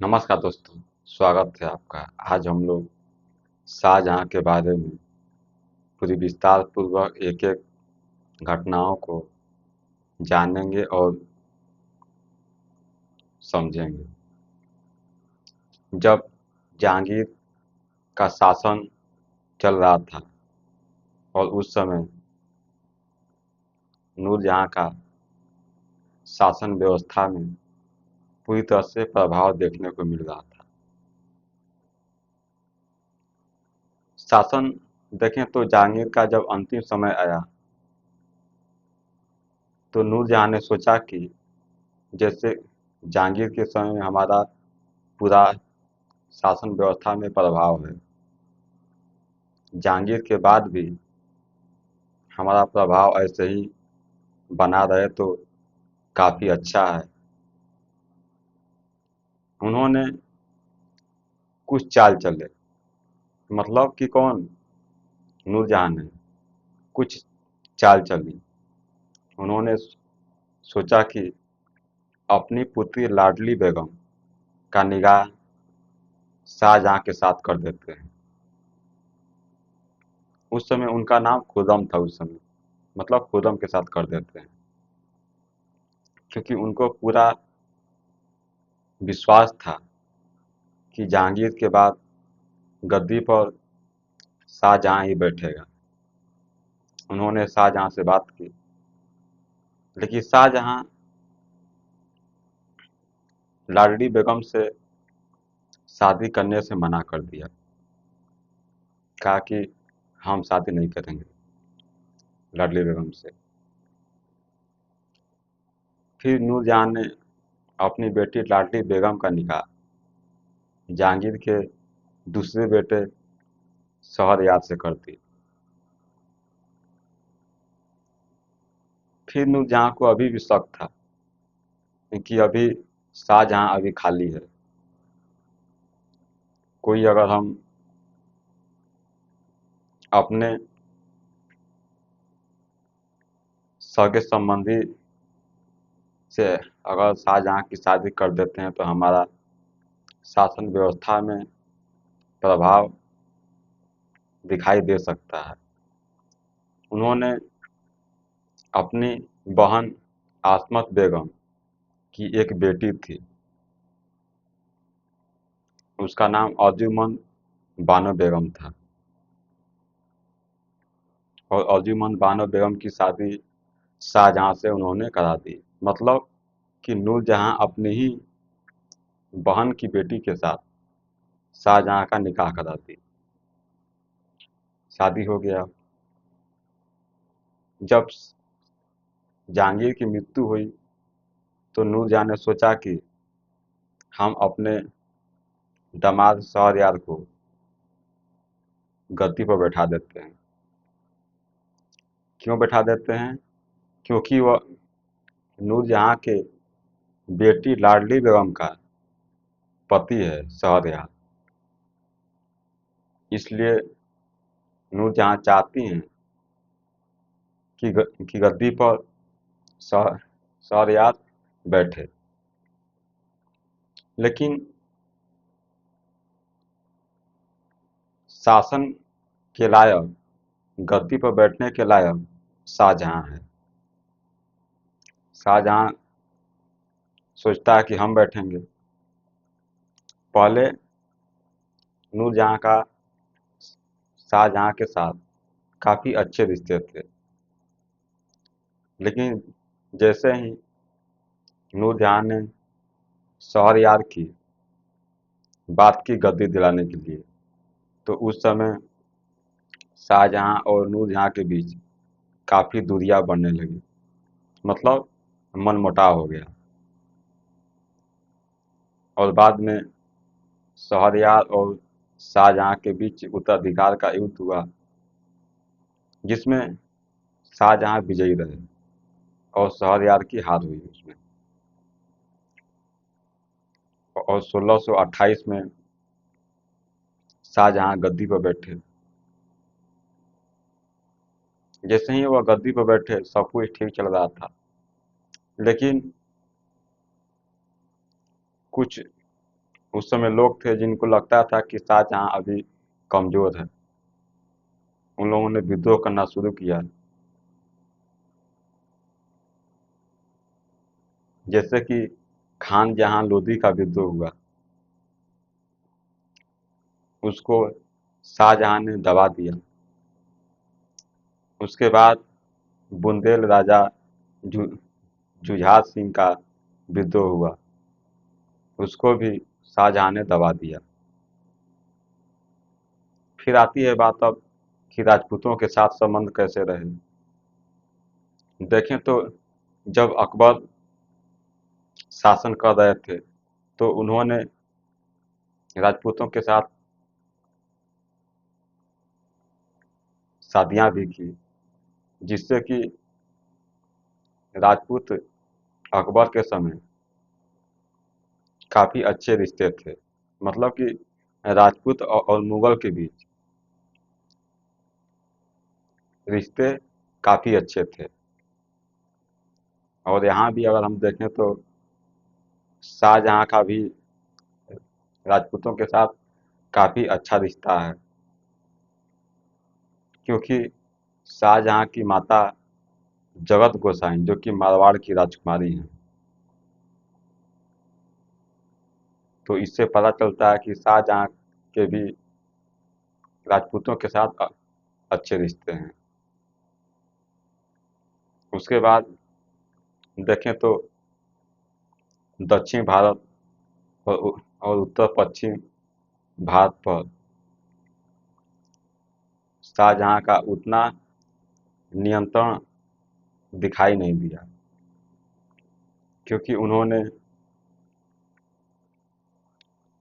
नमस्कार दोस्तों, स्वागत है आपका। आज हम लोग शाहजहाँ के बारे में पूरी विस्तार पूर्वक एक-एक घटनाओं को जानेंगे और समझेंगे। जब जहांगीर का शासन चल रहा था और उस समय नूरजहाँ का शासन व्यवस्था में पूरी तरह से प्रभाव देखने को मिल रहा था। शासन देखें तो जहांगीर का जब अंतिम समय आया तो नूरजहाँ ने सोचा कि जैसे जहांगीर के समय में हमारा पूरा शासन व्यवस्था में प्रभाव है, जहांगीर के बाद भी हमारा प्रभाव ऐसे ही बना रहे तो काफ़ी अच्छा है। उन्होंने कुछ चाल चले, मतलब कि कौन, नूरजहाँ ने कुछ चाल चली। उन्होंने सोचा कि अपनी पुत्री लाडली बेगम का निकाह शाहजहाँ के साथ कर देते हैं। उस समय उनका नाम खुर्रम था, उस समय मतलब खुर्रम के साथ कर देते हैं, क्योंकि उनको पूरा विश्वास था कि जहांगीर के बाद गद्दी पर शाहजहाँ ही बैठेगा। उन्होंने शाहजहाँ से बात की, लेकिन शाहजहाँ लाडली बेगम से शादी करने से मना कर दिया। कहा कि हम शादी नहीं करेंगे लाडली बेगम से। फिर नूरजहाँ ने अपनी बेटी लाडली बेगम का निकाह जहांगीर के दूसरे बेटे शहरयार से कर दी। फिर नूरजहाँ को अभी भी शक था कि अभी शाहजहाँ अभी खाली है, कोई अगर हम अपने सगे संबंधी से अगर शाहजहाँ की शादी कर देते हैं तो हमारा शासन व्यवस्था में प्रभाव दिखाई दे सकता है। उन्होंने अपनी बहन आसमत बेगम की एक बेटी थी, उसका नाम अर्जुमंद बानो बेगम था, और अर्जुमंद बानो बेगम की शादी शाहजहाँ से उन्होंने करा दी। मतलब कि नूरजहाँ अपनी ही बहन की बेटी के साथ शाहजहाँ का निकाह करा दी। शादी हो गया। जब जहांगीर की मृत्यु हुई तो नूरजहाँ ने सोचा कि हम अपने दामाद शहरयार को गद्दी पर बैठा देते हैं। क्यों बैठा देते हैं? क्योंकि वह नूरजहाँ के बेटी लाडली बेगम का पति है शहरयार। इसलिए नूरजहाँ चाहती हैं कि गद्दी पर शहरयार बैठे। लेकिन शासन के लायक, गद्दी पर बैठने के लायक शाहजहाँ है। शाहजहाँ सोचता है कि हम बैठेंगे। पहले नूरजहाँ का शाहजहाँ के साथ काफ़ी अच्छे रिश्ते थे, लेकिन जैसे ही नूरजहाँ ने शहरयार की बात की गद्दी दिलाने के लिए, तो उस समय शाहजहाँ और नूरजहाँ के बीच काफ़ी दूरियां बढ़ने लगी, मतलब मनमुटाव हो गया। और बाद में शहरयार और शाहजहाँ के बीच उत्तराधिकार का युद्ध हुआ, जिसमें शाहजहाँ विजयी रहे और शहरयार की हार हुई उसमें। और 1628 में शाहजहाँ गद्दी पर बैठे। जैसे ही वह गद्दी पर बैठे सब कुछ ठीक चल रहा था, लेकिन कुछ उस समय लोग थे जिनको लगता था कि शाहजहां अभी कमजोर है। उन लोगों ने विद्रोह करना शुरू किया। जैसे कि खान जहां लोदी का विद्रोह हुआ, उसको शाहजहां ने दबा दिया। उसके बाद बुंदेल राजा जु, जुझार सिंह का विद्रोह हुआ, उसको भी शाहजहां ने दबा दिया। फिर आती है बात अब कि राजपूतों के साथ संबंध कैसे रहे। देखें तो जब अकबर शासन कर रहे थे तो उन्होंने राजपूतों के साथ शादियां भी की, जिससे कि राजपूत अकबर के समय काफी अच्छे रिश्ते थे। मतलब कि राजपूत और मुगल के बीच रिश्ते काफी अच्छे थे। और यहाँ भी अगर हम देखें तो शाहजहां का भी राजपूतों के साथ काफी अच्छा रिश्ता है, क्योंकि शाहजहां की माता जगत गोसाई जो कि मारवाड़ की राजकुमारी हैं। तो इससे पता चलता है कि शाहजहां के भी राजपूतों के साथ अच्छे रिश्ते हैं। उसके बाद देखें तो दक्षिण भारत और उत्तर पश्चिम भारत पर शाहजहां का उतना नियंत्रण दिखाई नहीं दिया, क्योंकि उन्होंने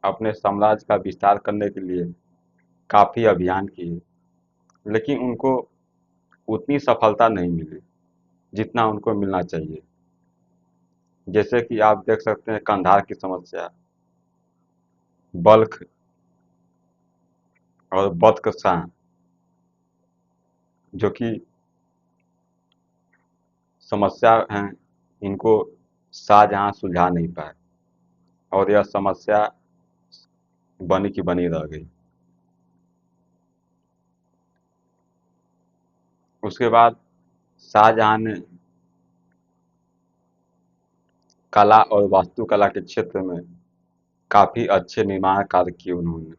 अपने साम्राज्य का विस्तार करने के लिए काफी अभियान किए, लेकिन उनको उतनी सफलता नहीं मिली जितना उनको मिलना चाहिए। जैसे कि आप देख सकते हैं कंधार की समस्या, बल्ख और बदख्शां, जो कि समस्या हैं, इनको शाहजहां सुलझा नहीं पाए और यह समस्या बनी की बनी रह गई। उसके बाद शाहजहां ने कला और वास्तुकला के क्षेत्र में काफी अच्छे निर्माण कार्य किए उन्होंने।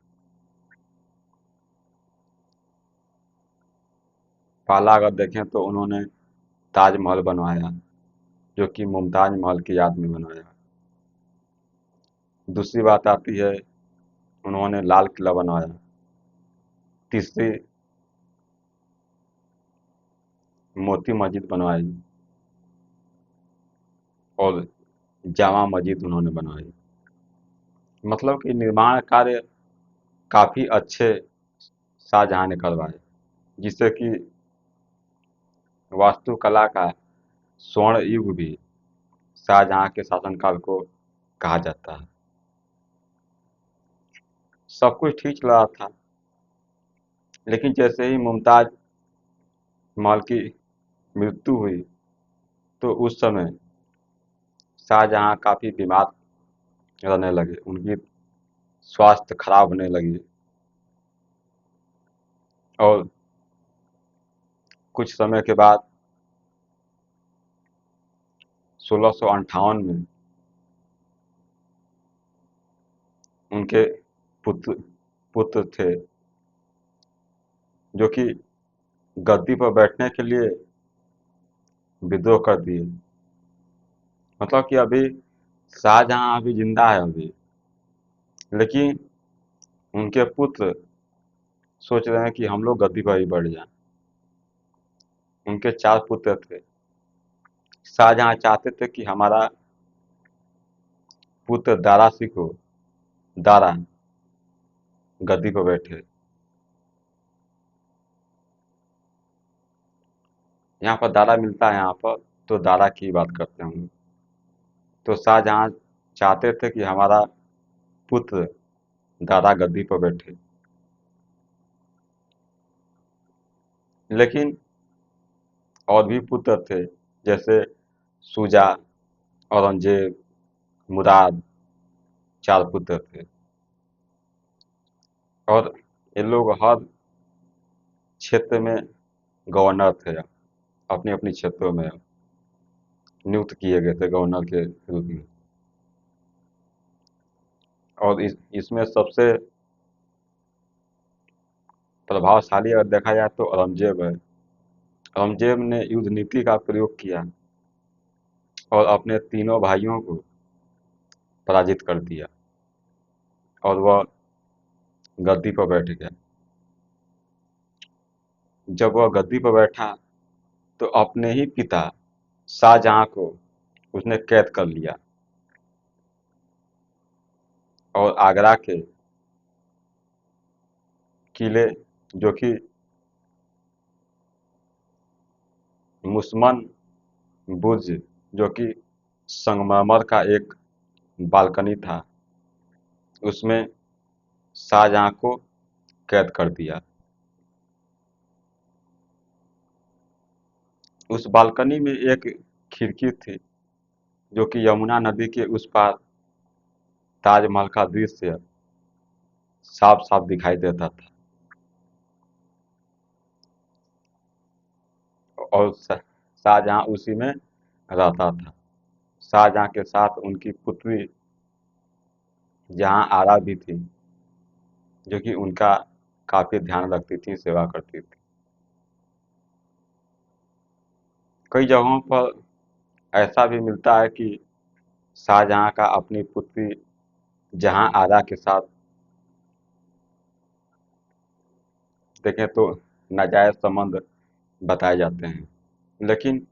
पहला अगर देखें तो उन्होंने ताजमहल बनवाया, जो कि मुमताज महल की याद में बनवाया। दूसरी बात आती है उन्होंने लाल किला बनवाया। तीसरी मोती मस्जिद बनवाई और जामा मस्जिद उन्होंने बनवाई। मतलब कि निर्माण कार्य काफी अच्छे शाहजहां ने करवाए, जिससे कि वास्तुकला का स्वर्ण युग भी शाहजहां के शासनकाल को कहा जाता है। सब कुछ ठीक चल रहा था, लेकिन जैसे ही मुमताज महल की मृत्यु हुई तो उस समय शाहजहां काफी बीमार रहने लगे, उनकी स्वास्थ्य खराब होने लगी। और कुछ समय के बाद 1658 में उनके पुत्र पुत्र थे, जो कि गद्दी पर बैठने के लिए विद्रोह कर दिए। मतलब कि अभी शाहजहां अभी जिंदा है अभी, लेकिन उनके पुत्र सोच रहे हैं कि हम लोग गद्दी पर ही बैठ जाएं। उनके 4 पुत्र थे। शाहजहां चाहते थे कि हमारा पुत्र दारा सिकों दारा गद्दी पर बैठे। यहाँ पर दारा मिलता है, यहाँ पर तो दारा की बात करते हैं हम लोग। तो शाहजहां चाहते थे कि हमारा पुत्र दारा गद्दी पर बैठे, लेकिन और भी पुत्र थे, जैसे शुजा, औरंगजेब, मुराद, 4 पुत्र थे। और ये लोग हर क्षेत्र में गवर्नर थे, अपनी अपनी क्षेत्रों में नियुक्त किए गए थे गवर्नर के रूप में। और इसमें सबसे प्रभावशाली अगर देखा जाए तो औरंगजेब है। औरंगजेब ने युद्ध नीति का प्रयोग किया और अपने तीनों भाइयों को पराजित कर दिया और वह गद्दी पर बैठ गया। जब वह गद्दी पर बैठा तो अपने ही पिता शाहजहां को उसने कैद कर लिया और आगरा के किले, जो कि मुसमन बुर्ज, जो कि संगमरमर का एक बालकनी था, उसमें शाहजहां को कैद कर दिया। उस बालकनी में एक खिड़की थी, जो कि यमुना नदी के उस पार ताजमहल का दृश्य साफ साफ दिखाई देता था। और शाहजहां उसी में रहता था। शाहजहां के साथ उनकी पुत्री जहां आरा भी थी, जो कि उनका काफी ध्यान रखती थी, सेवा करती थी। कई जगहों पर ऐसा भी मिलता है कि शाहजहां का अपनी पुत्री जहां आरा के साथ देखें तो नाजायज संबंध बताए जाते हैं, लेकिन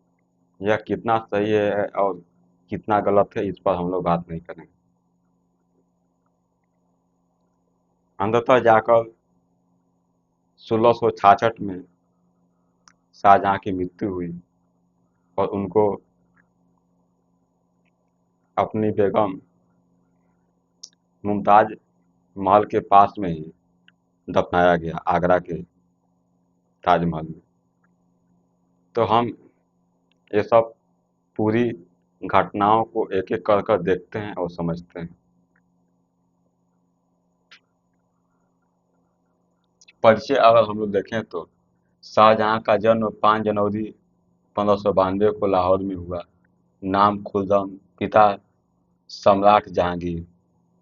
यह कितना सही है और कितना गलत है, इस पर हम लोग बात नहीं करेंगे। अंततः जाकर 1666 में शाहजहां की मृत्यु हुई और उनको अपनी बेगम मुमताज महल के पास में ही दफनाया गया, आगरा के ताजमहल में। तो हम ये सब पूरी घटनाओं को एक एक कर कर देखते हैं और समझते हैं। परिचय अगर हम लोग देखें तो शाहजहां का जन्म 5 जनवरी 1592 को लाहौर में हुआ। नाम खुर्रम, पिता सम्राट जहांगीर,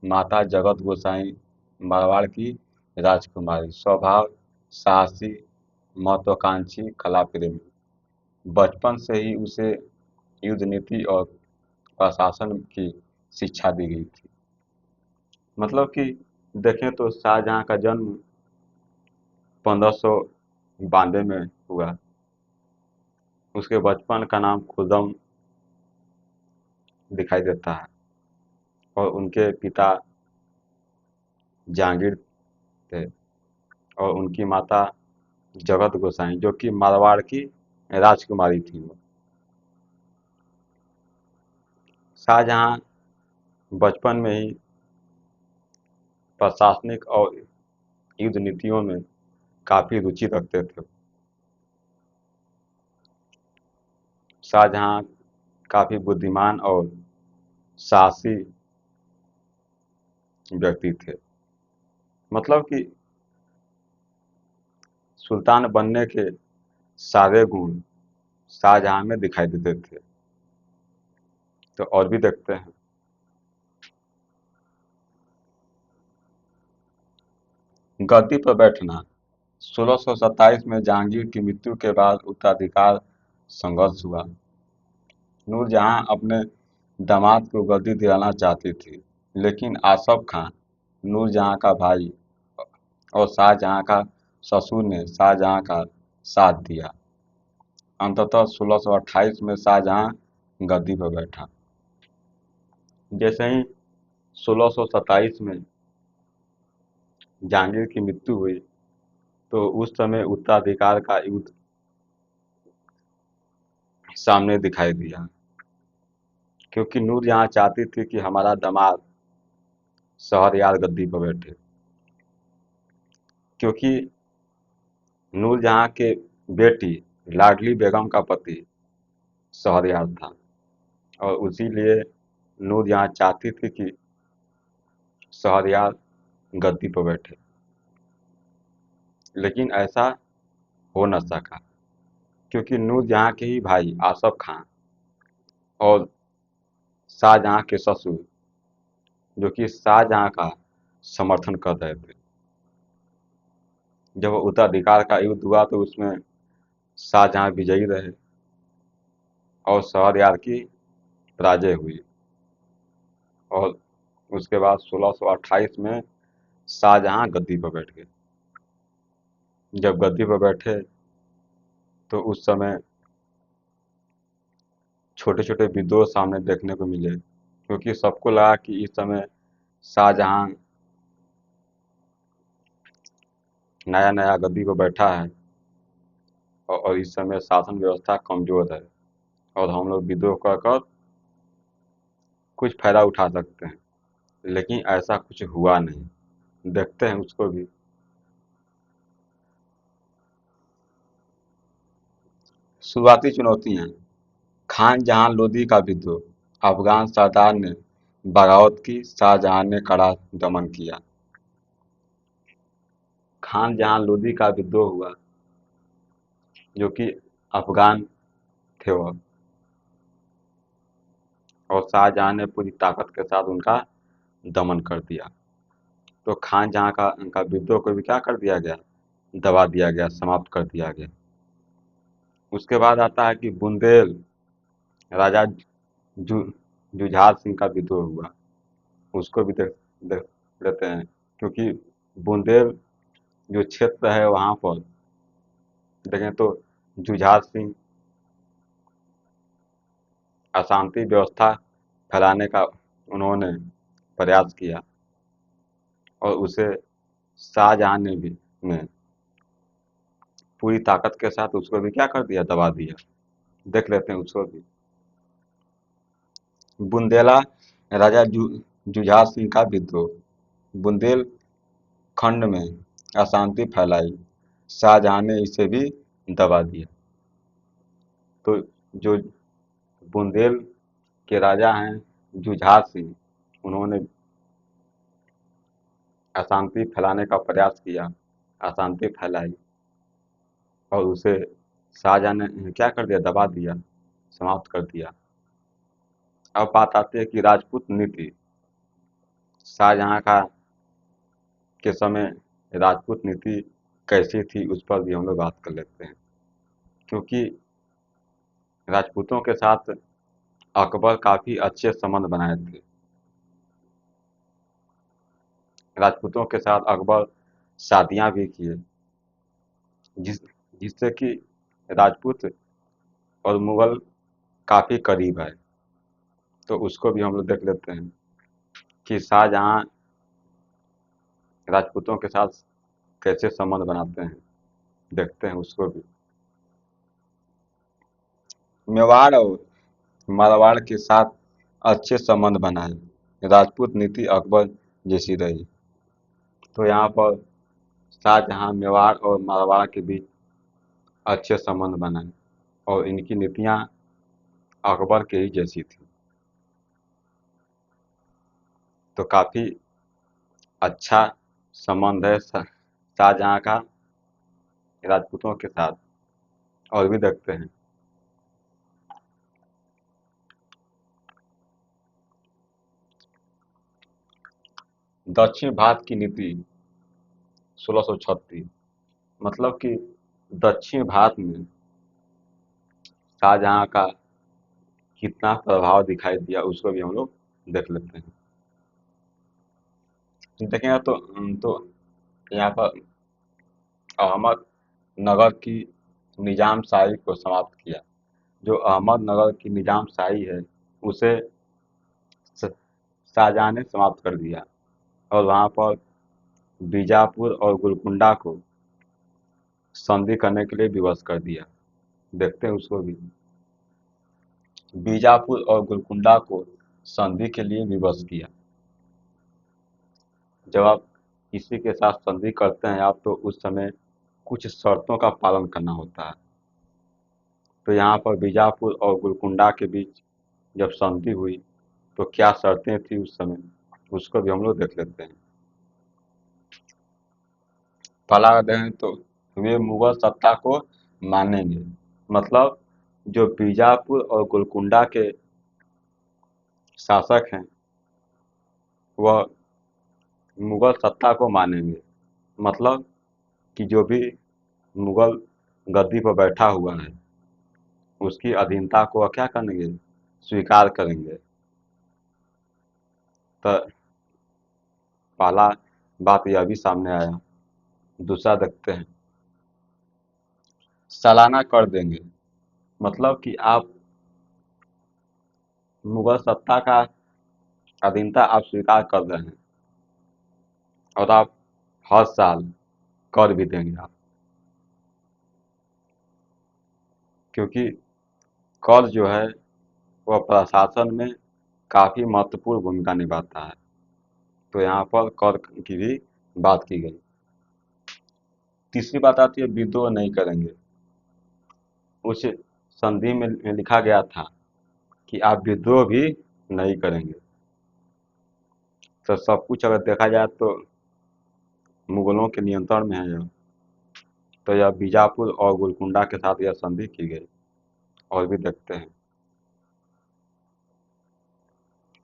माता जगत गोसाई मारवाड़ की राजकुमारी। स्वभाव साहसी, महत्वाकांक्षी, कला प्रेमी। बचपन से ही उसे युद्ध नीति और प्रशासन की शिक्षा दी गई थी। मतलब कि देखें तो शाहजहां का जन्म 1592 में हुआ। उसके बचपन का नाम खुर्रम दिखाई देता है और उनके पिता जहांगीर थे और उनकी माता जगत गोसाई, जो कि मारवाड़ की राजकुमारी थी। वो शाहजहां बचपन में ही प्रशासनिक और युद्ध नीतियों में काफी रुचि रखते थे। शाहजहां काफी बुद्धिमान और साहसी व्यक्ति थे। मतलब कि सुल्तान बनने के सारे गुण शाहजहां में दिखाई देते थे। तो और भी देखते हैं। गद्दी पर बैठना। 1627 में जहांगीर की मृत्यु के बाद उत्तराधिकार संघर्ष हुआ। नूरजहां अपने दामाद को गद्दी दिलाना चाहती थी, लेकिन आसफ खां, नूरजहां का भाई और शाहजहां का ससुर ने शाहजहां का साथ दिया। अंततः 1628 में शाहजहां गद्दी पर बैठा। जैसे ही 1627 में जहांगीर की मृत्यु हुई, तो उस समय उत्तराधिकार का युद्ध सामने दिखाई दिया, क्योंकि नूरजहां चाहती थी कि हमारा दामाद शहरयार गद्दी पर बैठे, क्योंकि नूरजहां के बेटी लाडली बेगम का पति शहरयार था और इसीलिए नूरजहां चाहती थी कि शहरयार गद्दी पर बैठे। लेकिन ऐसा हो न सका, क्योंकि नूरजहाँ के ही भाई आसफ खां और शाहजहाँ के ससुर, जो कि शाहजहाँ का समर्थन कर रहे थे। जब उत्तराधिकार का युद्ध हुआ तो उसमें शाहजहाँ विजयी रहे और शहरयार की पराजय हुई। और उसके बाद 1628 में शाहजहाँ गद्दी पर बैठ गए। जब गद्दी पर बैठे तो उस समय छोटे छोटे विद्रोह सामने देखने को मिले, क्योंकि सबको लगा कि इस समय शाहजहाँ नया नया गद्दी पर बैठा है और इस समय शासन व्यवस्था कमजोर है और हम लोग विद्रोह कर कर कुछ फायदा उठा सकते हैं। लेकिन ऐसा कुछ हुआ नहीं। देखते हैं उसको भी। शुरुआती चुनौतियां: खान जहां लोदी का विद्रोह, अफगान सरदार ने बगावत की, शाहजहां ने कड़ा दमन किया। खान जहां लोदी का विद्रोह हुआ, जो कि अफगान थे वह, और शाहजहां ने पूरी ताकत के साथ उनका दमन कर दिया। तो खान जहां का उनका विद्रोह को भी क्या कर दिया गया, दबा दिया गया, समाप्त कर दिया गया। उसके बाद आता है कि बुंदेल राजा जु जुझार सिंह का विद्रोह हुआ। उसको भी देख देख लेते हैं, क्योंकि बुंदेल जो क्षेत्र है वहाँ पर देखें तो जुझार सिंह अशांति व्यवस्था फैलाने का उन्होंने प्रयास किया और उसे शाहजहां ने पूरी ताकत के साथ उसको भी क्या कर दिया, दबा दिया। देख लेते हैं उसको भी। बुंदेला राजा जुझार सिंह का विद्रोह। बुंदेल खंड में अशांति फैलाई, शाहजहां ने इसे भी दबा दिया। तो जो बुंदेल के राजा हैं जुझार सिंह, उन्होंने अशांति फैलाने का प्रयास किया, अशांति फैलाई और उसे शाहजहां ने क्या कर दिया, दबा दिया, समाप्त कर दिया। अब बात आती है कि राजपूत नीति। शाहजहां का के समय राजपूत नीति कैसी थी, उस पर भी हम लोग बात कर लेते हैं। क्योंकि राजपूतों के साथ अकबर काफी अच्छे संबंध बनाए थे। राजपूतों के साथ अकबर शादियां भी किए, जिस जिससे कि राजपूत और मुगल काफी करीब आए। तो उसको भी हम लोग देख लेते हैं कि शाहजहां राजपूतों के साथ कैसे संबंध बनाते हैं, देखते हैं उसको भी। मेवाड़ और मारवाड़ के साथ अच्छे संबंध बनाए, राजपूत नीति अकबर जैसी रही। तो यहाँ पर शाहजहां मेवाड़ और मारवाड़ के बीच अच्छे संबंध बनाए और इनकी नीतियां अकबर के ही जैसी थी। तो काफी अच्छा संबंध है शाहजहां का राजपूतों के साथ। और भी देखते हैं। दक्षिण भारत की नीति 1636, मतलब कि दक्षिण भारत में शाहजहां का कितना प्रभाव दिखाई दिया, उसको भी हम लोग देख लेते हैं। देखेंगे तो यहाँ पर अहमदनगर की निजामशाही को समाप्त किया। जो अहमदनगर की निजामशाही है, उसे शाहजहां ने समाप्त कर दिया और वहाँ पर बीजापुर और गोलकुंडा को संधि करने के लिए विवश कर दिया। देखते हैं उसको भी। बीजापुर और गोलकुंडा को संधि के लिए विवश किया। जब आप किसी के साथ संधि करते हैं आप, तो उस समय कुछ शर्तों का पालन करना होता है। तो यहाँ पर बीजापुर और गोलकुंडा के बीच जब संधि हुई तो क्या शर्तें थी उस समय, उसको भी हम लोग देख लेते हैं। पहला देखें तो वे मुगल सत्ता को मानेंगे। मतलब जो बीजापुर और गोलकुंडा के शासक हैं वह मुगल सत्ता को मानेंगे। मतलब कि जो भी मुगल गद्दी पर बैठा हुआ है उसकी अधीनता को वह क्या करेंगे, स्वीकार करेंगे। तो पहला बात यह भी सामने आया। दूसरा देखते हैं, सालाना कर देंगे। मतलब कि आप मुगल सत्ता का अधीनता आप स्वीकार कर रहे हैं और आप हर साल कर भी देंगे आप, क्योंकि कर जो है वह प्रशासन में काफ़ी महत्वपूर्ण भूमिका निभाता है। तो यहाँ पर कर की भी बात की गई। तीसरी बात आती है विद्रोह नहीं करेंगे। उस संधि में लिखा गया था कि आप विद्रोह भी नहीं करेंगे। तो सब कुछ अगर देखा जाए तो मुगलों के नियंत्रण में है यह। तो यह बीजापुर और गोलकुंडा के साथ यह संधि की गई। और भी देखते हैं,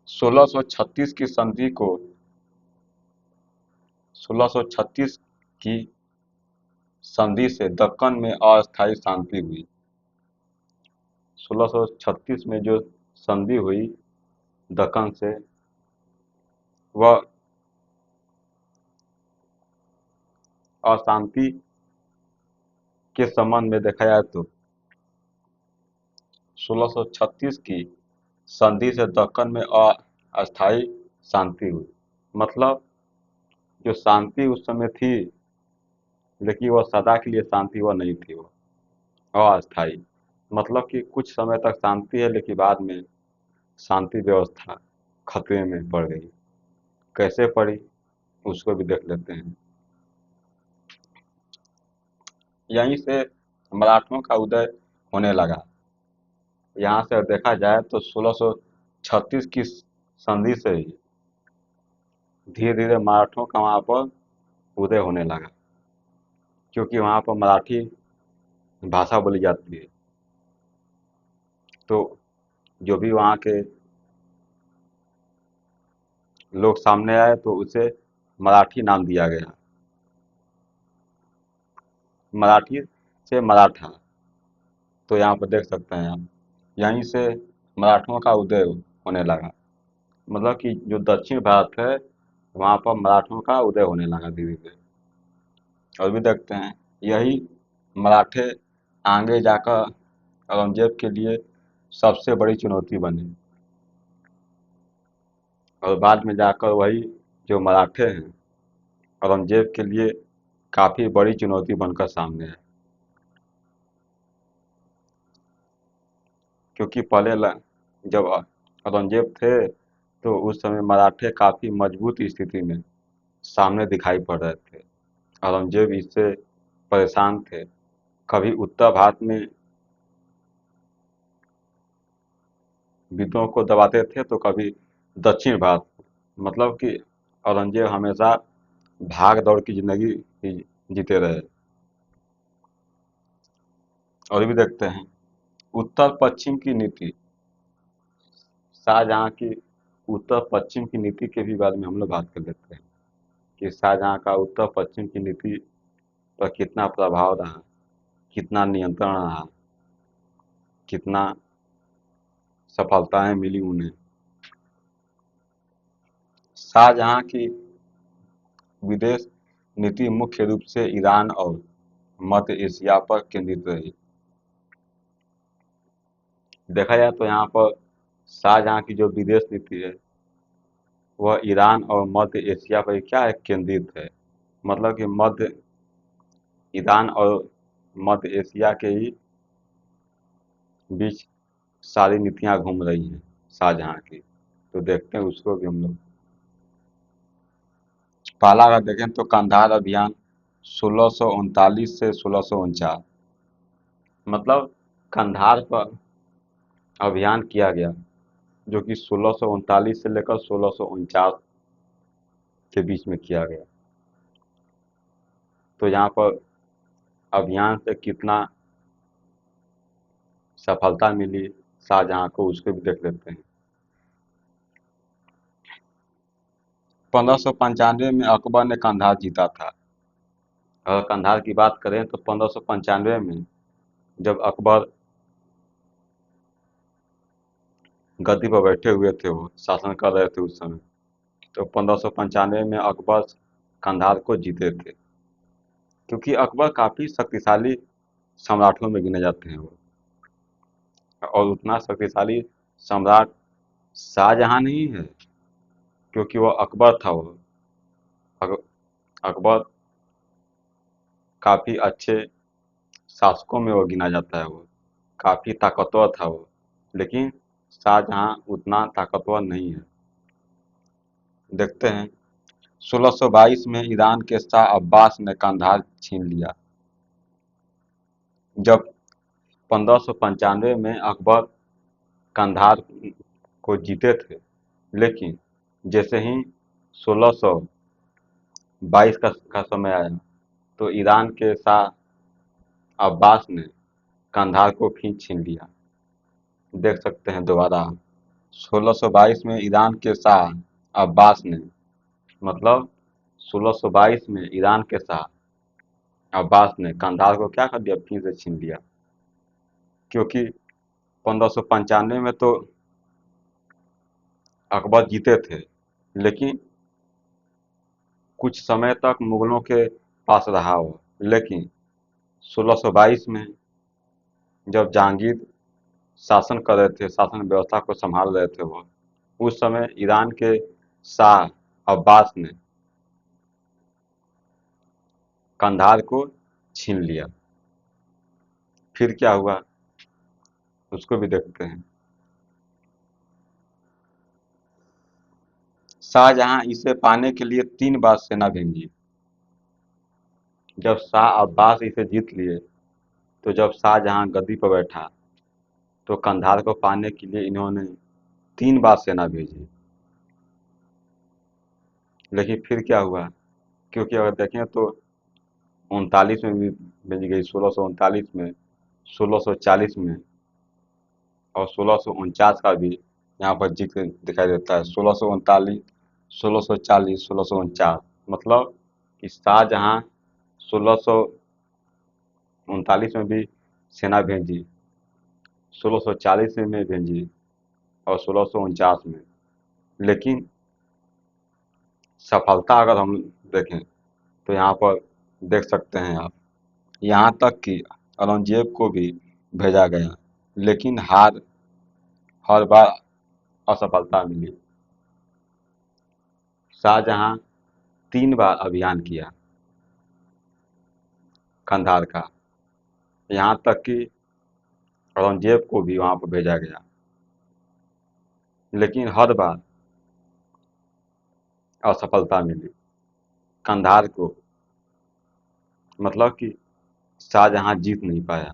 1636 की संधि को 1636 की संधि से दक्कन में अस्थायी शांति हुई। 1636 में जो संधि हुई दक्कन से, वह अशांति के संबंध में देखा जाए तो 1636 की संधि से दक्कन में अस्थायी शांति हुई। मतलब जो शांति उस समय थी, लेकिन वह सदा के लिए शांति वह नहीं थी, वह अस्थायी। मतलब कि कुछ समय तक शांति है लेकिन बाद में शांति व्यवस्था खतरे में पड़ गई। कैसे पड़ी उसको भी देख लेते हैं। यहीं से मराठों का उदय होने लगा। यहाँ से देखा जाए तो 1636 की संधि से ही धीरे धीरे मराठों का वहाँ पर उदय होने लगा, क्योंकि वहाँ पर मराठी भाषा बोली जाती है। तो जो भी वहाँ के लोग सामने आए तो उसे मराठी नाम दिया गया, मराठी से मराठा। तो यहाँ पर देख सकते हैं आप, यहीं से मराठों का उदय होने लगा। मतलब कि जो दक्षिण भारत है वहाँ पर मराठों का उदय होने लगा धीरे धीरे। और भी देखते हैं, यही मराठे आगे जाकर औरंगजेब के लिए सबसे बड़ी चुनौती बने। और बाद में जाकर वही जो मराठे हैं औरंगजेब के लिए काफ़ी बड़ी चुनौती बनकर सामने आए। क्योंकि पहले जब औरंगजेब थे तो उस समय मराठे काफ़ी मजबूत स्थिति में सामने दिखाई पड़ रहे थे। औरंगजेब इससे परेशान थे। कभी उत्तर भारत में विद्रोह को दबाते थे तो कभी दक्षिण भारत। मतलब कि औरंगजेब हमेशा भाग दौड़ की जिंदगी ही जीते रहे। और भी देखते हैं, उत्तर पश्चिम की नीति। शाहजहाँ की उत्तर पश्चिम की नीति के भी बारे में हम लोग बात कर लेते हैं कि शाहजहाँ का उत्तर पश्चिम की नीति पर कितना प्रभाव रहा, कितना नियंत्रण रहा, कितना सफलताएं मिली उन्हें। शाहजहाँ की विदेश नीति मुख्य रूप से ईरान और मध्य एशिया पर केंद्रित रही। देखा जाए तो यहाँ पर शाहजहाँ की जो विदेश नीति है वह ईरान और मध्य एशिया पर क्या है, केंद्रित है। मतलब कि मध्य ईरान और मध्य एशिया के ही बीच सारी नीतियाँ घूम रही हैं शाहजहाँ की। तो देखते हैं उसको भी हम लोग। पहला अगर देखें तो कंधार अभियान 1639 से 1649। मतलब कंधार पर अभियान किया गया जो कि 1639 से लेकर 1649 के बीच में किया गया। तो यहाँ पर अभियान से कितना सफलता मिली शाहजहां को, उसको भी देख लेते हैं। 1595 में अकबर ने कंधार जीता था। अगर कंधार की बात करें तो 1595 में जब अकबर गद्दी पर बैठे हुए थे, वो शासन कर रहे थे उस समय, तो 1595 में अकबर कंधार को जीते थे। क्योंकि अकबर काफ़ी शक्तिशाली सम्राटों में गिने जाते हैं वो, और उतना शक्तिशाली सम्राट शाहजहां नहीं है, क्योंकि वो अकबर था। वो अक- अकबर काफ़ी अच्छे शासकों में वो गिना जाता है। वो काफ़ी ताकतवर था वो, लेकिन शाहजहां उतना ताकतवर नहीं है। देखते हैं, 1622 में ईरान के शाह अब्बास ने कंधार छीन लिया। जब 1595 में अकबर कंधार को जीते थे, लेकिन जैसे ही 1622 का समय आया, तो ईरान के शाह अब्बास ने कंधार को फिर छीन लिया। देख सकते हैं दोबारा, 1622 में ईरान के शाह अब्बास ने, मतलब 1622 में ईरान के शाह अब्बास ने कंधार को क्या कर दिया, फिर से छीन लिया। क्योंकि 1595 में तो अकबर जीते थे, लेकिन कुछ समय तक मुगलों के पास रहा वो। लेकिन 1622 में जब जहांगीर शासन कर रहे थे, शासन व्यवस्था को संभाल रहे थे वो, उस समय ईरान के शाह अब्बास ने कंधार को छीन लिया। फिर क्या हुआ, उसको भी देखते हैं। शाहजहां इसे पाने के लिए 3 बार सेना भेजी। जब शाह अब्बास इसे जीत लिए, तो जब शाहजहां गद्दी पर बैठा, तो कंधार को पाने के लिए इन्होंने 3 बार सेना भेजी। लेकिन फिर क्या हुआ, क्योंकि अगर देखें तो 39 में भी भेजी गई, 1639 में, 1640 में, और 1649 का भी यहाँ पर जिक्र दिखाई देता है। 1639, 1640, 1649, मतलब कि शाहजहां 1639 में भी सेना भेजी, 1640 में भेजी, और 1649 में। लेकिन सफलता अगर हम देखें, तो यहाँ पर देख सकते हैं आप, यहाँ तक कि औरंगजेब को भी भेजा गया, लेकिन हर बार असफलता मिली। शाहजहां 3 बार अभियान किया कंधार का, यहाँ तक कि औरंगजेब को भी वहाँ पर भेजा गया, लेकिन हर बार असफलता मिली कंधार को। मतलब कि शाहजहां जीत नहीं पाया।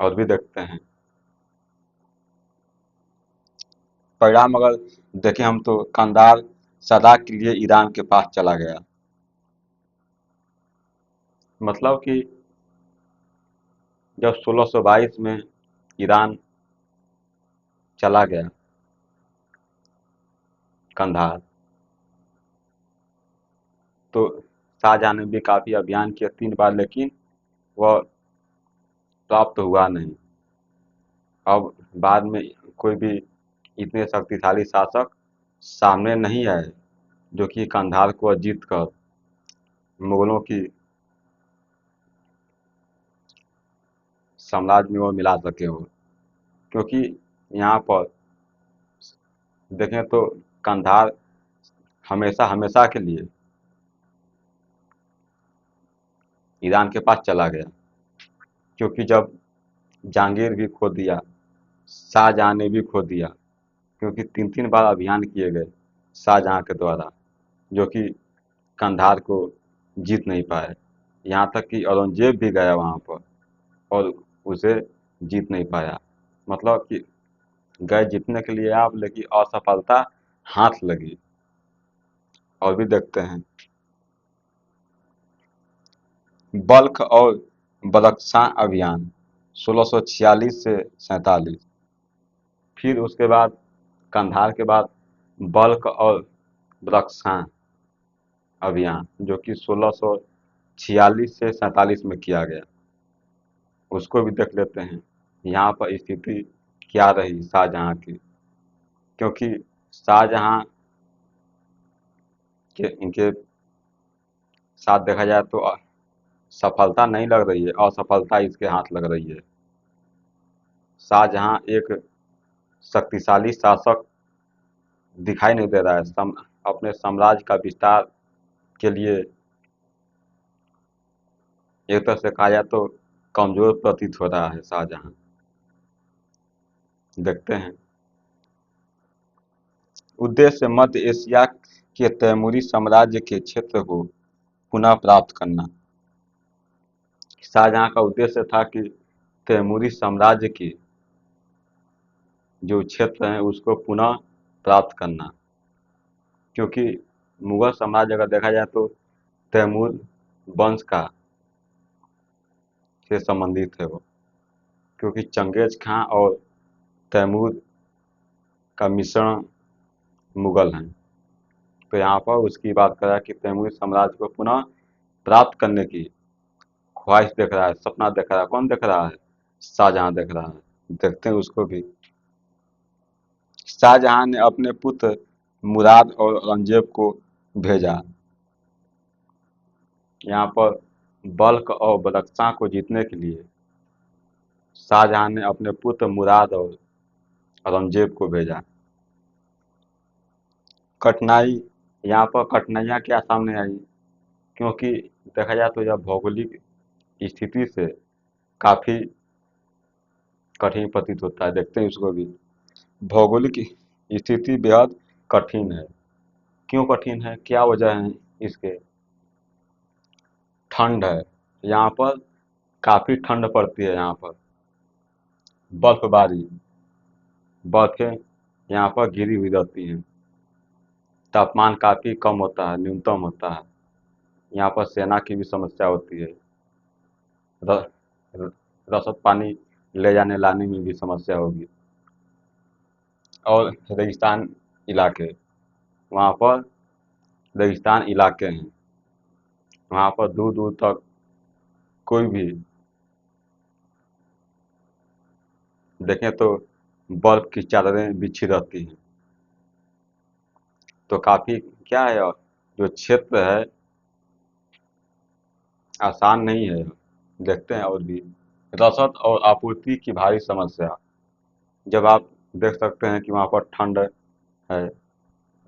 और भी देखते हैं परिणाम, अगर देखें हम, तो कंधार सदा के लिए ईरान के पास चला गया। मतलब कि जब 1622 में ईरान चला गया कंधार, तो शाहजहां ने भी काफ़ी अभियान किया 3 बार, लेकिन वह प्राप्त हुआ नहीं। अब बाद में कोई भी इतने शक्तिशाली शासक सामने नहीं आए, जो कि कंधार को जीत कर मुगलों की साम्राज्य में वो मिला सके हो। क्योंकि यहाँ पर देखें तो कंधार हमेशा हमेशा के लिए ईरान के पास चला गया। क्योंकि जब जहांगीर भी खो दिया, शाहजहां ने भी खो दिया, क्योंकि 3 3 बार अभियान किए गए शाहजहां के द्वारा, जो कि कंधार को जीत नहीं पाए। यहाँ तक कि औरंगजेब भी गया वहाँ पर, और उसे जीत नहीं पाया। मतलब कि गए जीतने के लिए आप, लेकिन असफलता हाथ लगी। और भी देखते हैं, बल्ख और बदख्शां अभियान 1646 से 47। फिर उसके बाद कंधार के बाद बल्ख और बदख्शां अभियान जो कि 1646 से 47 में किया गया, उसको भी देख लेते हैं। यहाँ पर स्थिति क्या रही शाहजहाँ की, क्योंकि शाहजहाँ के इनके साथ देखा जाए तो सफलता नहीं लग रही है, असफलता इसके हाथ लग रही है। शाहजहाँ एक शक्तिशाली शासक दिखाई नहीं दे रहा है। अपने साम्राज्य का विस्तार के लिए एक तरह से कहा जाए तो कमजोर प्रतीत हो रहा है शाहजहाँ। देखते हैं। उद्देश्य मध्य एशिया के तैमूरी साम्राज्य के क्षेत्र को पुनः प्राप्त करना। शाहजहाँ का उद्देश्य था कि तैमूरी साम्राज्य के जो क्षेत्र हैं उसको पुनः प्राप्त करना, क्योंकि मुगल साम्राज्य अगर देखा जाए तो तैमूर वंश का से संबंधित है वो, क्योंकि चंगेज खां और तैमूर का मिश्रण मुगल हैं। तो यहाँ पर उसकी बात कर रहा है कि तैमूरी साम्राज्य को पुनः प्राप्त करने की ख्वाहिश देख रहा है, सपना देख रहा है। कौन देख रहा है? शाहजहाँ देख रहा है। देखते हैं उसको भी। शाहजहाँ ने अपने पुत्र मुराद और औरंगजेब को भेजा। यहाँ पर बल्ख और बदख्शां को जीतने के लिए शाहजहाँ ने अपने पुत्र मुराद और औरंगजेब को भेजा। कठिनाई, यहाँ पर कठिनाइयाँ क्या सामने आई, क्योंकि देखा जाए तो यह भौगोलिक स्थिति से काफ़ी कठिन प्रतीत होता है। देखते हैं उसको भी। भौगोलिक स्थिति बेहद कठिन है। क्यों कठिन है, क्या वजह है इसके? ठंड है, यहाँ पर काफ़ी ठंड पड़ती है। यहाँ पर बर्फबारी, बर्फें यहाँ पर गिरी हुई रहती हैं। तापमान काफ़ी कम होता है, न्यूनतम होता है। यहाँ पर सेना की भी समस्या होती है। र- र- रसद पानी ले जाने लाने में भी समस्या होगी। और रेगिस्तान इलाके, वहाँ पर रेगिस्तान इलाके हैं, वहाँ पर दूर दूर तक कोई भी देखें तो बर्फ की चादरें बिछी रहती हैं। तो काफ़ी क्या है, और जो क्षेत्र है आसान नहीं है। देखते हैं और भी। रसद और आपूर्ति की भारी समस्या, जब आप देख सकते हैं कि वहाँ पर ठंड है,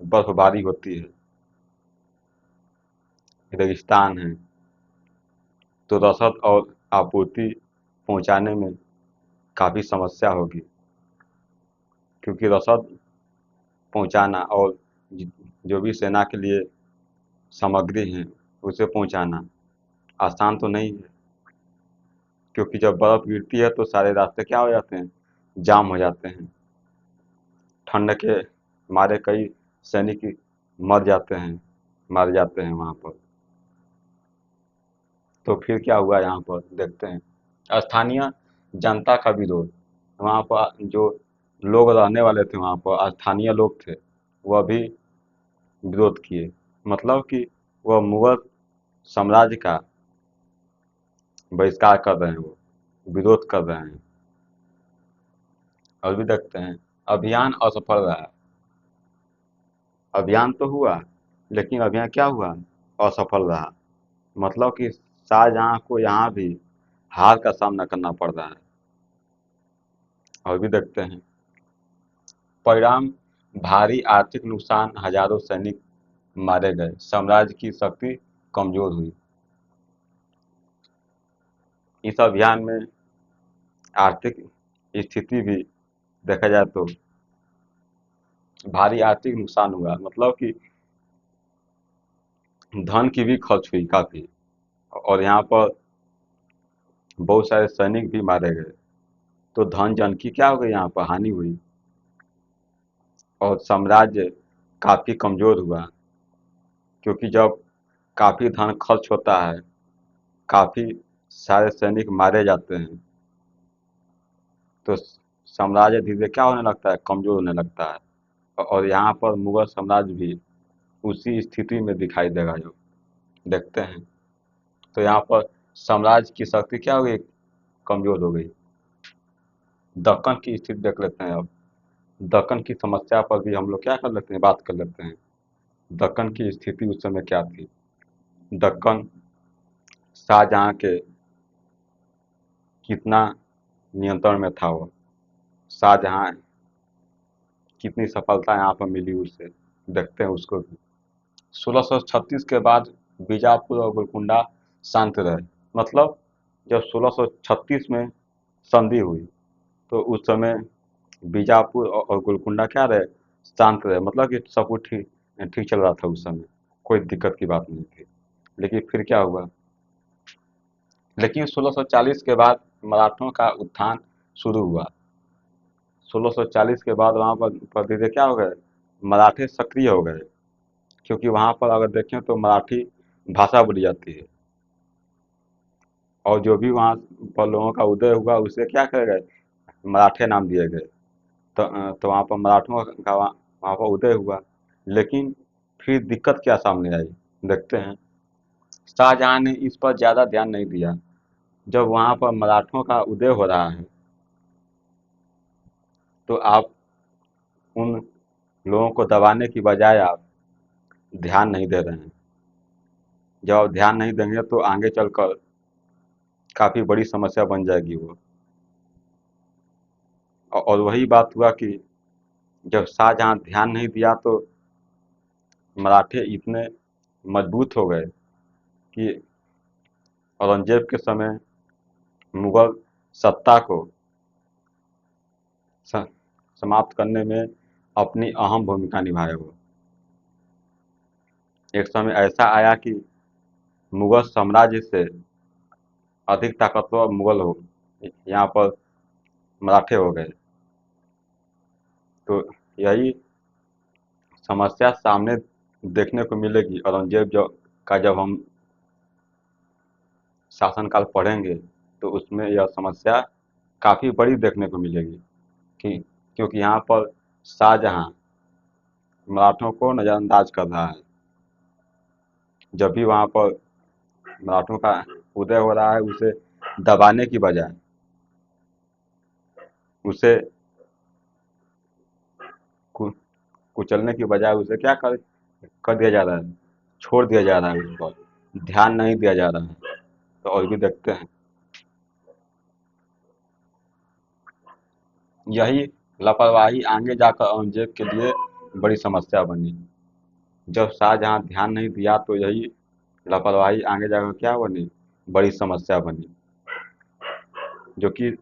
बर्फबारी होती है, रेगिस्तान है, तो रसद और आपूर्ति पहुँचाने में काफ़ी समस्या होगी, क्योंकि रसद पहुँचाना और जो भी सेना के लिए सामग्री हैं उसे पहुँचाना आसान तो नहीं है, क्योंकि जब बर्फ़ गिरती है तो सारे रास्ते क्या हो जाते हैं, जाम हो जाते हैं। ठंड के मारे कई सैनिक मर जाते हैं, मारे जाते हैं वहाँ पर। तो फिर क्या हुआ यहाँ पर देखते हैं। स्थानीय जनता का विरोध, वहाँ पर जो लोग रहने वाले थे, वहाँ पर स्थानीय लोग थे, वह भी विरोध किए। मतलब कि वह मुगल साम्राज्य का बहिष्कार कर रहे हैं, वो विरोध कर रहे हैं। और भी देखते हैं। अभियान असफल रहा। अभियान तो हुआ, लेकिन अभियान क्या हुआ, असफल रहा। मतलब कि शाहजहाँ को यहाँ भी हार का सामना करना पड़ रहा है। और भी देखते हैं। परिणाम, भारी आर्थिक नुकसान, हजारों सैनिक मारे गए, साम्राज्य की शक्ति कमजोर हुई। इस अभियान में आर्थिक स्थिति भी देखा जाए तो भारी आर्थिक नुकसान हुआ, मतलब कि धन की भी खर्च हुई काफी। और यहाँ पर बहुत सारे सैनिक भी मारे गए, तो धन जन की क्या हो गई, यहाँ पर हानि हुई। और साम्राज्य काफी कमजोर हुआ, क्योंकि जब काफी धन खर्च होता है काफ़ी सारे सैनिक मारे जाते हैं, तो साम्राज्य धीरे क्या होने लगता है, कमज़ोर होने लगता है। और यहाँ पर मुगल साम्राज्य भी उसी स्थिति में दिखाई देगा जो देखते हैं। तो यहाँ पर साम्राज्य की शक्ति क्या हो गई, कमज़ोर हो गई। दक्कन की स्थिति देख लेते हैं अब। दक्कन की समस्या पर भी हम लोग क्या कर लेते हैं, बात कर लेते हैं। दक्कन की स्थिति उस समय क्या थी। दक्कन शाहजहाँ के कितना नियंत्रण में था वो, शाहजहाँ कितनी सफलता यहाँ पर मिली उसे, देखते हैं उसको भी। 1636 के बाद बीजापुर और गोलकुंडा शांत रहे। मतलब जब 1636 में संधि हुई तो उस समय बीजापुर और गोलकुंडा क्या रहे, शांत रहे। मतलब कि सब कुछ ठीक ठीक चल रहा था उस समय, कोई दिक्कत की बात नहीं थी। लेकिन फिर क्या हुआ, लेकिन 1640 के बाद मराठों का उत्थान शुरू हुआ। 1640 के बाद वहाँ पर धीरे क्या हो गए, मराठे सक्रिय हो गए। क्योंकि वहाँ पर अगर देखें तो मराठी भाषा बोली जाती है, और जो भी वहाँ पर लोगों का उदय हुआ उसे क्या करे गए, मराठे नाम दिए गए। तो वहाँ पर मराठों का वहाँ पर उदय हुआ। लेकिन फिर दिक्कत क्या सामने आई, देखते हैं। शाहजहाँ ने इस पर ज़्यादा ध्यान नहीं दिया। जब वहाँ पर मराठों का उदय हो रहा है तो आप उन लोगों को दबाने की बजाय आप ध्यान नहीं दे रहे हैं। जब आप ध्यान नहीं देंगे तो आगे चलकर काफ़ी बड़ी समस्या बन जाएगी वो। और वही बात हुआ कि जब शाहजहाँ ध्यान नहीं दिया तो मराठे इतने मजबूत हो गए कि औरंगजेब के समय मुगल सत्ता को स- समाप्त करने में अपनी अहम भूमिका निभाए वो। एक समय ऐसा आया कि मुगल साम्राज्य से अधिक ताकतवर मुगल हो यहाँ पर मराठे हो गए। तो यही समस्या सामने देखने को मिलेगी औरंगजेब जब हम शासनकाल पढ़ेंगे तो उसमें यह समस्या काफ़ी बड़ी देखने को मिलेगी कि क्योंकि यहाँ पर शाहजहाँ मराठों को नज़रअंदाज कर रहा है। जब भी वहाँ पर मराठों का उदय हो रहा है उसे दबाने की बजाय उसे कु- कुचलने की बजाय उसे क्या कर दिया जा रहा है, छोड़ दिया जा रहा है, उस पर ध्यान नहीं दिया जा रहा है। तो और भी देखते हैं। यही लापरवाही आगे जाकर औरंगजेब के लिए बड़ी समस्या बनी। जब शाहजहाँ ध्यान नहीं दिया तो यही लापरवाही आगे जाकर क्या बनी, बड़ी समस्या बनी, जो कि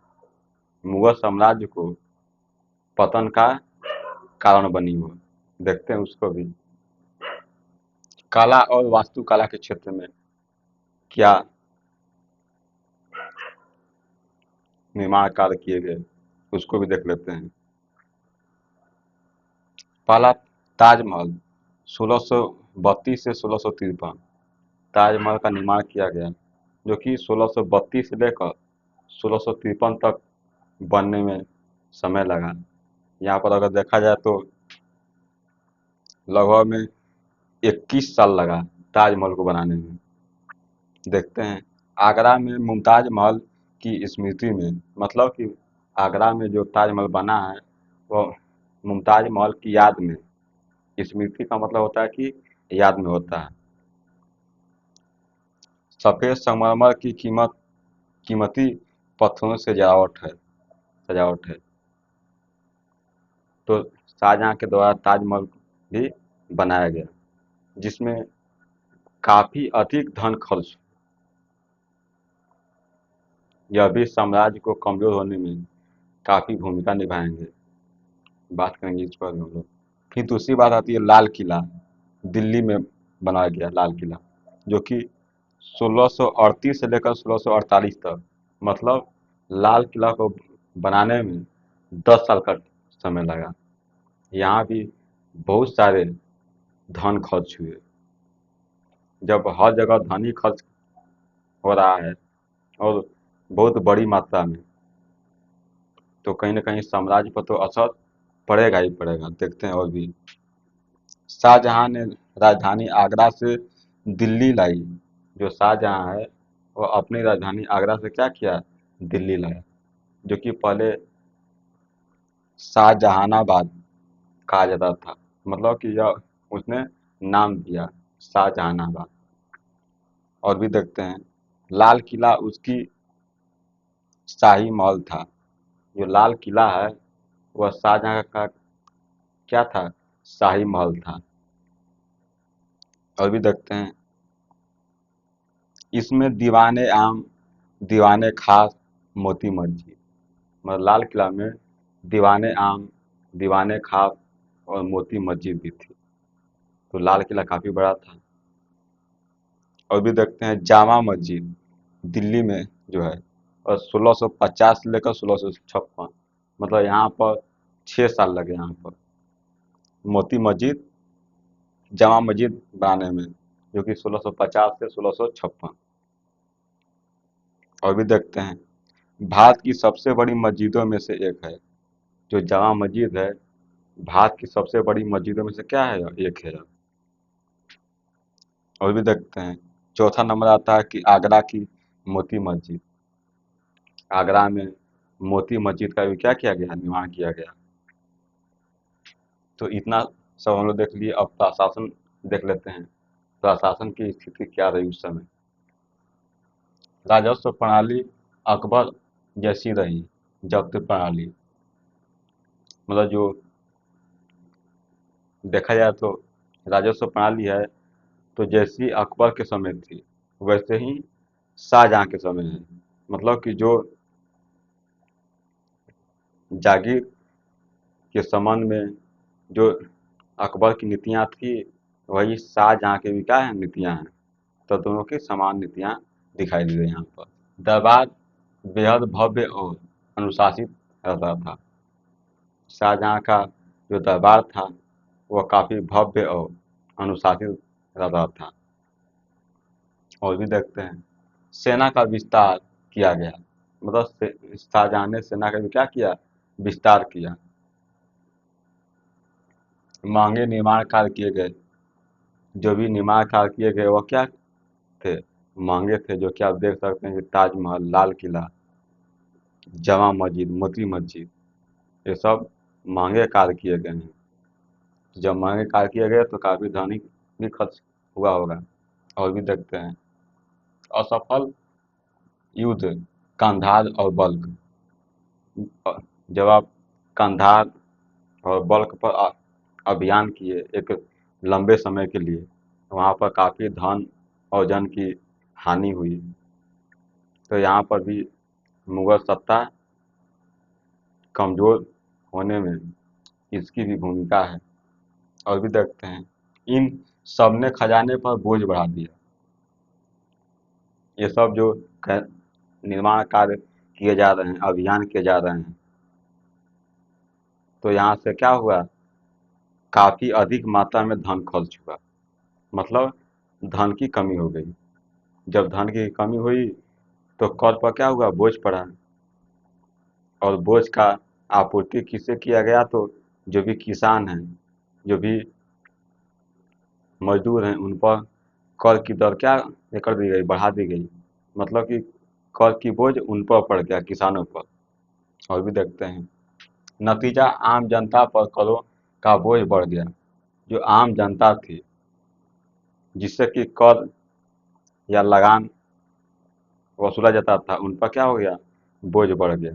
मुगल साम्राज्य को पतन का कारण बनी हो। देखते हैं उसको भी। कला और वास्तुकला के क्षेत्र में क्या निर्माण कार्य किए गए उसको भी देख लेते हैं। पहला, ताजमहल 1632 से 1653 ताजमहल का निर्माण किया गया, जो कि 1632 से लेकर 1653 तक बनने में समय लगा। यहाँ पर अगर देखा जाए तो लगभग में 21 साल लगा ताजमहल को बनाने में। देखते हैं। आगरा में मुमताज महल की स्मृति में, मतलब कि आगरा में जो ताजमहल बना है वो मुमताज महल की याद में, स्मृति का मतलब होता है कि याद में होता है। सफ़ेद संगमरमर की कीमती पत्थरों से सजावट है। तो शाहजहाँ के द्वारा ताजमहल भी बनाया गया, जिसमें काफ़ी अधिक धन खर्च। यह भी साम्राज्य को कमज़ोर होने में काफ़ी भूमिका निभाएंगे। बात करेंगे इस पर हम लोग। फिर दूसरी बात आती है लाल किला। दिल्ली में बनाया गया लाल किला, जो कि 1638 से लेकर 1648 तक, मतलब लाल किला को बनाने में 10 साल का समय लगा। यहाँ भी बहुत सारे धन खर्च हुए। जब हर जगह धन ही खर्च हो रहा है और बहुत बड़ी मात्रा में, तो कहीं ना कहीं साम्राज्य पर तो असर पड़ेगा ही पड़ेगा। देखते हैं और भी। शाहजहां ने राजधानी आगरा से दिल्ली लाई। जो शाहजहां है वो अपनी राजधानी आगरा से क्या किया, दिल्ली लाया, जो कि पहले शाहजहानाबाद कहा जाता था। मतलब कि यह उसने नाम दिया शाहजहानाबाद। और भी देखते हैं। लाल किला उसकी शाही महल था। जो लाल किला है वह शाहजहां का क्या था, शाही महल था। और भी देखते हैं। इसमें दीवाने आम, दीवाने खास, मोती मस्जिद। मतलब लाल किला में दीवाने आम, दीवाने खास और मोती मस्जिद भी थी। तो लाल किला काफी बड़ा था। और भी देखते हैं जामा मस्जिद दिल्ली में जो है, और 1650 से लेकर 1656, मतलब यहाँ पर 6 साल लगे यहाँ पर मोती मस्जिद, जामा मस्जिद बनाने में, जो कि 1650 से 1656। और भी देखते हैं भारत की सबसे बड़ी मस्जिदों में से एक है। जो जामा मस्जिद है भारत की सबसे बड़ी मस्जिदों में से क्या है, एक है। और भी देखते हैं। चौथा नंबर आता है कि आगरा की मोती मस्जिद। आगरा में मोती मस्जिद का भी क्या किया गया, निर्माण किया गया। तो इतना सब हम लोग देख लिए। अब प्रशासन देख लेते हैं। प्रशासन की स्थिति क्या रही उस समय। राजस्व प्रणाली अकबर जैसी रही। जब्त प्रणाली, मतलब जो देखा जाए तो राजस्व प्रणाली है तो जैसी अकबर के समय थी वैसे ही शाहजहां के समय है। मतलब कि जो जागीर के संबंध में जो अकबर की नीतियां थी वही शाहजहां की भी क्या है, नीतियां हैं। तो दोनों की समान नीतियां दिखाई दी गई यहाँ पर। दरबार बेहद भव्य और अनुशासित रहता था। शाहजहां का जो दरबार था वह काफी भव्य और अनुशासित रहता था। और भी देखते हैं सेना का विस्तार किया गया। मतलब शाहजहां ने सेना का भी क्या किया, विस्तार किया। महंगे निर्माण कार्य किए गए। जो भी निर्माण कार्य किए गए वह क्या थे, महंगे थे। जो कि आप देख सकते हैं कि ताजमहल, लाल किला, जामा मस्जिद, मोती मस्जिद, ये सब महंगे कार्य किए गए हैं। जब महंगे कार्य किए गए तो काफी धनी भी खर्च हुआ होगा। और भी देखते हैं असफल युद्ध कंधार और बल्क। जब आप कंधार और बल्क पर अभियान किए एक लंबे समय के लिए, वहाँ पर काफ़ी धन और जन की हानि हुई। तो यहाँ पर भी मुगल सत्ता कमज़ोर होने में इसकी भी भूमिका है। और भी देखते हैं इन सबने खजाने पर बोझ बढ़ा दिया। ये सब जो निर्माण कार्य किए जा रहे हैं, अभियान किए जा रहे हैं, तो यहाँ से क्या हुआ, काफ़ी अधिक मात्रा में धन खर्च हुआ। मतलब धन की कमी हो गई। जब धन की कमी हुई तो कर पर क्या हुआ, बोझ पड़ा। और बोझ का आपूर्ति किससे किया गया, तो जो भी किसान हैं, जो भी मजदूर हैं, उन पर कर की दर क्या ये कर दी गई, बढ़ा दी गई। मतलब कि कर की बोझ उन पर पड़ गया, किसानों पर। और भी देखते हैं नतीजा आम जनता पर करों का बोझ बढ़ गया। जो आम जनता थी जिससे कि कर या लगान वसूला जाता था, उन पर क्या हो गया, बोझ बढ़ गया।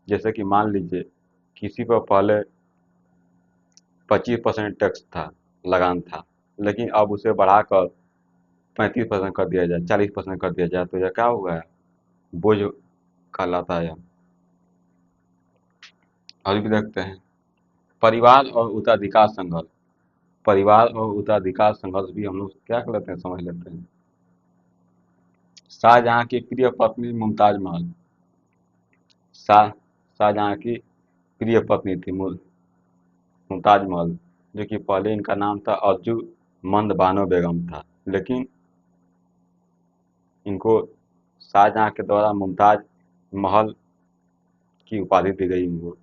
जैसे कि मान लीजिए किसी पर पहले 25% टैक्स था, लगान था, लेकिन अब उसे बढ़ाकर 35% कर दिया जाए, 40% कर दिया जाए, तो यह क्या हुआ है, बोझ कहलाता है। और भी देखते हैं परिवार और उत्तराधिकार संघर्ष। परिवार और उत्तराधिकार संघर्ष भी हम लोग क्या कर लेते हैं, समझ लेते हैं। शाहजहां की प्रिय पत्नी मुमताज महल। शाहजहां की प्रिय पत्नी थी मुमताज महल, जो कि पहले इनका नाम था अर्जुमंद बानो बेगम था, लेकिन इनको शाहजहाँ के द्वारा मुमताज महल की उपाधि दी गई इनको।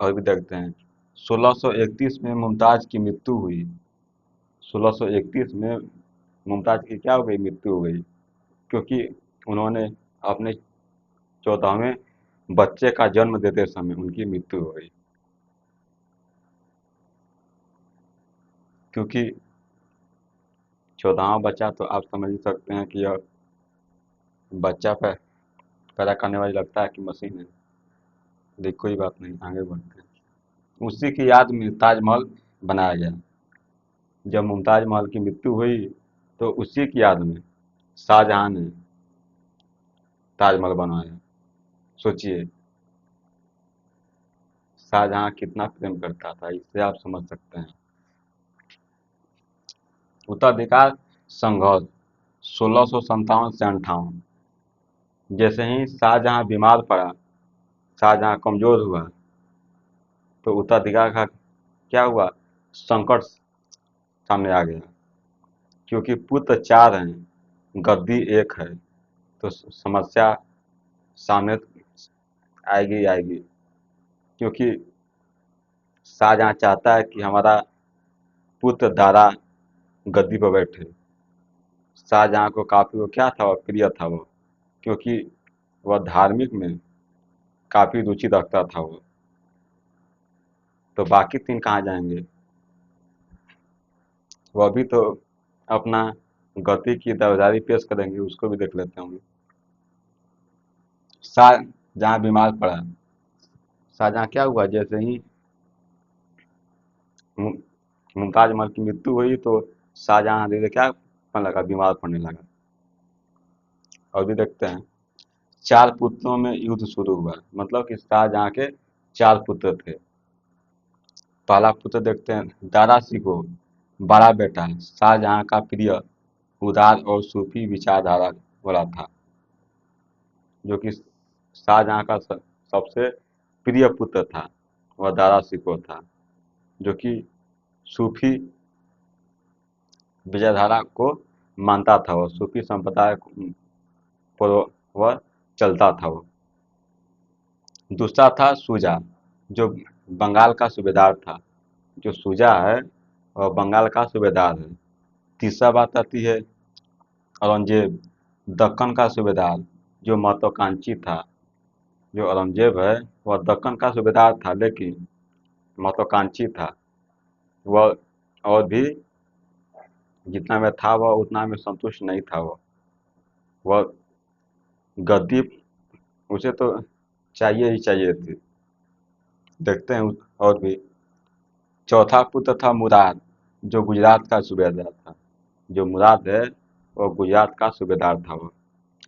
और भी देखते हैं 1631 में मुमताज की मृत्यु हुई। 1631 में मुमताज की क्या हो गई, मृत्यु हो गई, क्योंकि उन्होंने अपने 14वें बच्चे का जन्म देते समय उनकी मृत्यु हो गई। क्योंकि 14वां बच्चा तो आप समझ ही सकते हैं कि यह बच्चा पैदा करने वाली लगता है कि मशीन है। देख कोई बात नहीं, आगे बढ़ते हैं। उसी की याद में ताजमहल बनाया गया। जब मुमताज महल की मृत्यु हुई तो उसी की याद में शाहजहां ने ताजमहल बनवाया। सोचिए शाहजहां कितना प्रेम करता था, इससे आप समझ सकते हैं। उत्तराधिकार संघर्ष 1657 से 58। जैसे ही शाहजहां बीमार पड़ा, शाहजहां कमजोर हुआ, तो उत्तराधिकार का क्या हुआ, संकट सामने आ गया। क्योंकि पुत्र चार हैं, गद्दी एक है, तो समस्या सामने आएगी आएगी। क्योंकि शाहजहां चाहता है कि हमारा पुत्र दारा गद्दी पर बैठे। शाहजहां को काफी वो क्या था, वो प्रिय था वो, क्योंकि वह धार्मिक में काफी रुचि रखता था वो। तो बाकी तीन कहाँ जाएंगे, वह भी तो अपना गद्दी की दावेदारी पेश करेंगे, उसको भी देख लेते होंगे। शाहजहां बीमार पड़ा, शाहजहां क्या हुआ, जैसे ही मुमताज महल की मृत्यु हुई तो शाहजहां धीरे क्या पड़ने लगा, बीमार पड़ने लगा। और भी देखते हैं 4 पुत्रों में युद्ध शुरू हुआ। मतलब कि शाहजहां के 4 पुत्र थे। पहला पुत्र देखते हैं दारा शिकोह, बड़ा बेटा शाहजहां का प्रिय, उदार और सूफी विचारधारा वाला था, जो कि शाहजहां का सबसे प्रिय पुत्र था। वह दारा शिकोह था, जो कि सूफी विचारधारा को मानता था, वो सूफी संप्रदाय पर वह चलता था वो। दूसरा था शुजा, जो बंगाल का सूबेदार था। जो शुजा है वह बंगाल का सूबेदार है। तीसरा बात आती है औरंगजेब, दक्कन का सूबेदार, जो महत्वाकांक्षी था। जो औरंगजेब है वह दक्कन का सूबेदार था, लेकिन महत्वाकांक्षी था वह, और भी जितना में था वह उतना में संतुष्ट नहीं था वह गद्दी उसे तो चाहिए ही चाहिए थी। देखते हैं और भी चौथा पुत्र था मुराद, जो गुजरात का सूबेदार था। जो मुराद है वह गुजरात का सूबेदार था वो।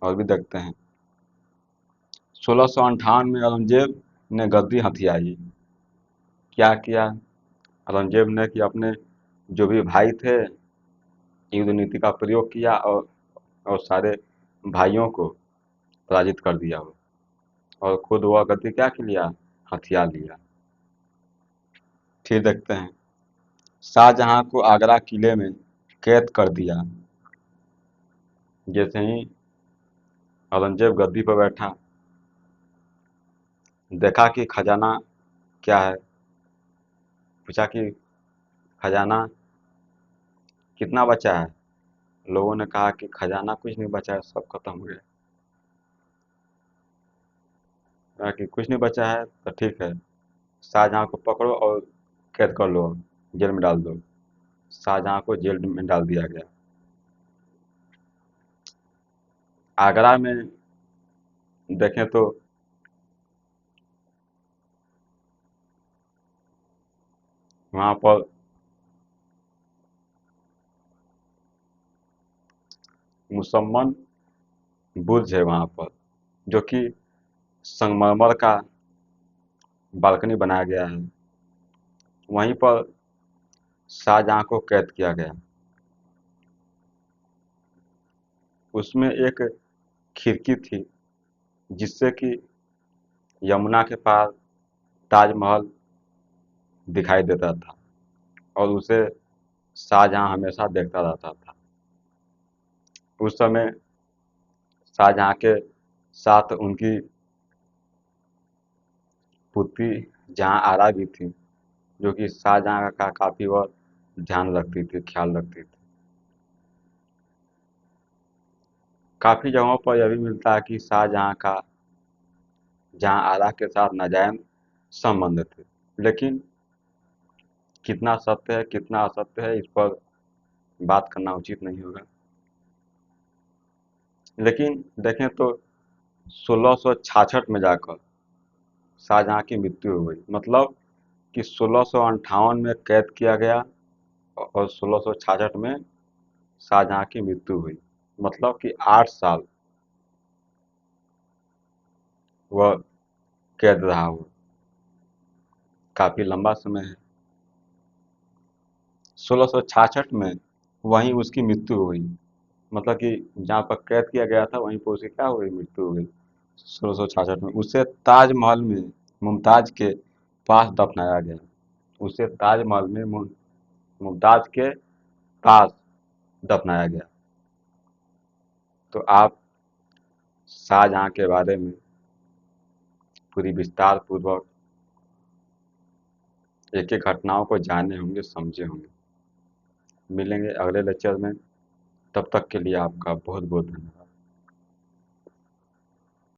और भी देखते हैं 1658 में औरंगजेब ने गद्दी हथियाई। क्या किया औरंगजेब ने कि अपने जो भी भाई थे युद्ध नीति का प्रयोग किया और सारे भाइयों को पराजित कर दिया वो। और खुद वह गद्दी क्या के लिया, हथिया लिया। फिर देखते हैं शाहजहां को आगरा किले में कैद कर दिया। जैसे ही औरंगजेब गद्दी पर बैठा, देखा कि खजाना क्या है, पूछा कि खजाना कितना बचा है। लोगों ने कहा कि खजाना कुछ नहीं बचा है, सब खत्म हो गया। कहा कि कुछ नहीं बचा है तो ठीक है, शाहजहां को पकड़ो और कैद कर लो, जेल में डाल दो। शाहजहां को जेल में डाल दिया गया। आगरा में देखें तो वहाँ पर मुसम्मन बुर्ज है वहाँ पर, जो कि संगमरमर का बालकनी बनाया गया है। वहीं पर शाहजहां को कैद किया गया। उसमें एक खिड़की थी जिससे कि यमुना के पार ताजमहल दिखाई देता था, और उसे शाहजहां हमेशा देखता रहता था। उस समय शाहजहाँ के साथ उनकी पुत्री जहाँ आरा भी थी, जो कि शाहजहाँ का काफ़ी वह ध्यान रखती थी, ख्याल रखती थी। काफ़ी जगहों पर यह भी मिलता है कि शाहजहाँ का जहाँ आरा के साथ नाजायज संबंध थे, लेकिन कितना सत्य है कितना असत्य है इस पर बात करना उचित नहीं होगा। लेकिन देखें तो 1666 में जाकर शाहजहाँ की मृत्यु हो गई, मतलब कि 1658 में कैद किया गया और 1666 में शाहजहाँ की मृत्यु हुई, मतलब कि 8 साल वह कैद रहा हो, काफी लंबा समय है। 1666 में वहीं उसकी मृत्यु हो गई, मतलब कि जहाँ पर कैद किया गया था वहीं पर उसकी क्या हो गई, मृत्यु हो गई 1666 में। उसे ताजमहल में मुमताज के पास दफनाया गया, उसे ताजमहल में मुमताज के पास दफनाया गया। तो आप शाहजहाँ के बारे में पूरी विस्तार पूर्वक एक एक घटनाओं को जाने होंगे, समझे होंगे। मिलेंगे अगले लेक्चर में, तब तक के लिए आपका बहुत बहुत धन्यवाद।